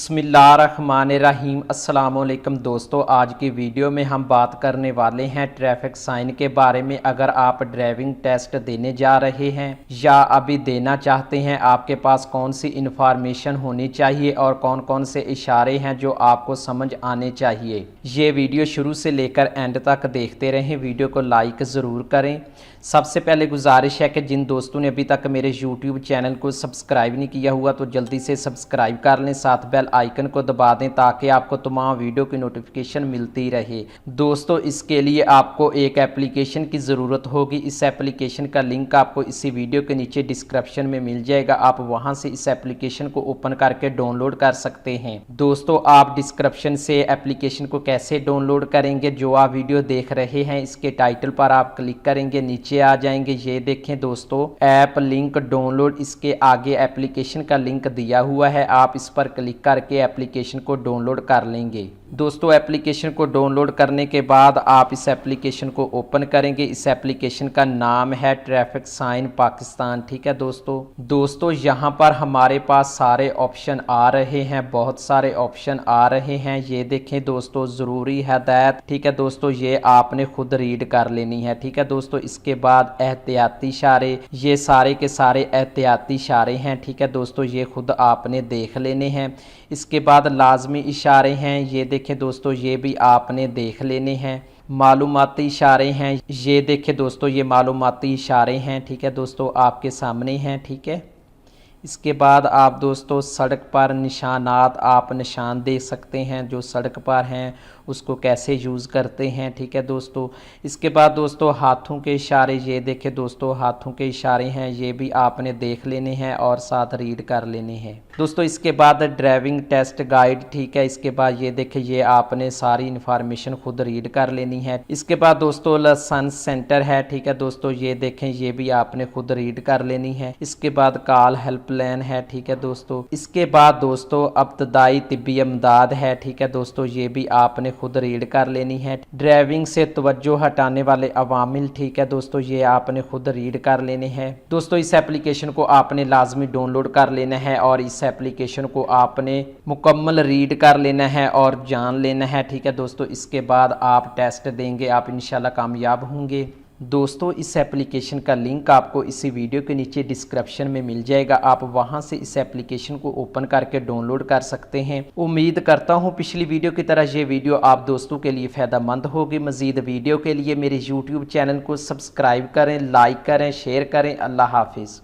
बिस्मिल्लाहिर्रहमानिर्रहीम। अस्सलाम वालेकुम दोस्तों, आज की वीडियो में हम बात करने वाले हैं ट्रैफिक साइन के बारे में। अगर आप ड्राइविंग टेस्ट देने जा रहे हैं या अभी देना चाहते हैं, आपके पास कौन सी इन्फॉर्मेशन होनी चाहिए और कौन कौन से इशारे हैं जो आपको समझ आने चाहिए। ये वीडियो शुरू से लेकर एंड तक देखते रहें। वीडियो को लाइक ज़रूर करें। सबसे पहले गुजारिश है कि जिन दोस्तों ने अभी तक मेरे यूट्यूब चैनल को सब्सक्राइब नहीं किया हुआ तो जल्दी से सब्सक्राइब कर लें, साथ बेल आइकन को दबा दें ताकि आपको तमाम वीडियो की नोटिफिकेशन मिलती रहे। दोस्तों, इसके लिए आपको एक एप्लीकेशन की ज़रूरत होगी। इस एप्लीकेशन का लिंक आपको इसी वीडियो के नीचे डिस्क्रिप्शन में मिल जाएगा। आप वहां से इस एप्लीकेशन को ओपन करके डाउनलोड कर सकते हैं। दोस्तों, आप डिस्क्रिप्शन से एप्लीकेशन को कैसे डाउनलोड करेंगे, जो आप वीडियो देख रहे हैं इसके टाइटल पर आप क्लिक करेंगे, नीचे आ जाएंगे। ये देखें दोस्तों, ऐप लिंक डाउनलोड, इसके आगे एप्लीकेशन का लिंक दिया हुआ है। आप इस पर क्लिक करके एप्लीकेशन को डाउनलोड कर लेंगे। दोस्तों, एप्लीकेशन को डाउनलोड करने के बाद आप इस एप्लीकेशन को ओपन करेंगे। इस एप्लीकेशन का नाम है ट्रैफिक साइन पाकिस्तान। ठीक है दोस्तों, यहाँ पर हमारे पास सारे ऑप्शन आ रहे हैं, बहुत सारे ऑप्शन आ रहे हैं। ये देखें दोस्तों, ज़रूरी हदायत। ठीक है दोस्तों, ये आपने खुद रीड कर लेनी है। ठीक है दोस्तों, इसके बाद एहतियाती इशारे, ये सारे के सारे एहतियाती इशारे हैं। ठीक है दोस्तों, ये खुद आपने देख लेने हैं। इसके बाद लाजमी इशारे हैं, ये देखें दोस्तों, ये भी आपने देख लेने हैं। मालूमाती इशारे हैं, ये देखें दोस्तों, ये मालूमाती इशारे हैं। ठीक है दोस्तों, आपके सामने हैं। ठीक है, इसके बाद आप दोस्तों सड़क पर निशानात आप निशान दे सकते हैं, जो सड़क पर हैं उसको कैसे यूज़ करते हैं। ठीक है दोस्तों, इसके बाद दोस्तों हाथों के इशारे, ये देखें दोस्तों, हाथों के इशारे हैं, ये भी आपने देख लेने हैं और साथ रीड कर लेने हैं। दोस्तों, इसके बाद ड्राइविंग टेस्ट गाइड। ठीक है, इसके बाद ये देखें, ये आपने सारी इन्फॉर्मेशन खुद रीड कर लेनी है। इसके बाद दोस्तों लाइसेंस सेंटर है। ठीक है दोस्तों, ये देखें, ये भी आपने खुद रीड कर लेनी है। इसके बाद कॉल हेल्प लाइन है। ठीक है दोस्तों, इसके बाद दोस्तों इब्तदाई तिब्बी इमदाद है। ठीक है दोस्तों, ये भी आपने खुद रीड कर लेनी है। ड्राइविंग से तवज्जो हटाने वाले अवामिल, ठीक है दोस्तों, ये आपने खुद रीड कर लेने हैं। दोस्तों, इस एप्लीकेशन को आपने लाजमी डाउनलोड कर लेना है और इस एप्लीकेशन को आपने मुकम्मल रीड कर लेना है और जान लेना है। ठीक है दोस्तों, इसके बाद आप टेस्ट देंगे, आप इंशाल्लाह कामयाब होंगे। दोस्तों, इस एप्लीकेशन का लिंक आपको इसी वीडियो के नीचे डिस्क्रिप्शन में मिल जाएगा। आप वहां से इस एप्लीकेशन को ओपन करके डाउनलोड कर सकते हैं। उम्मीद करता हूं पिछली वीडियो की तरह ये वीडियो आप दोस्तों के लिए फ़ायदेमंद होगी। मज़ीद वीडियो के लिए मेरे यूट्यूब चैनल को सब्सक्राइब करें, लाइक करें, शेयर करें। अल्लाह हाफिज़।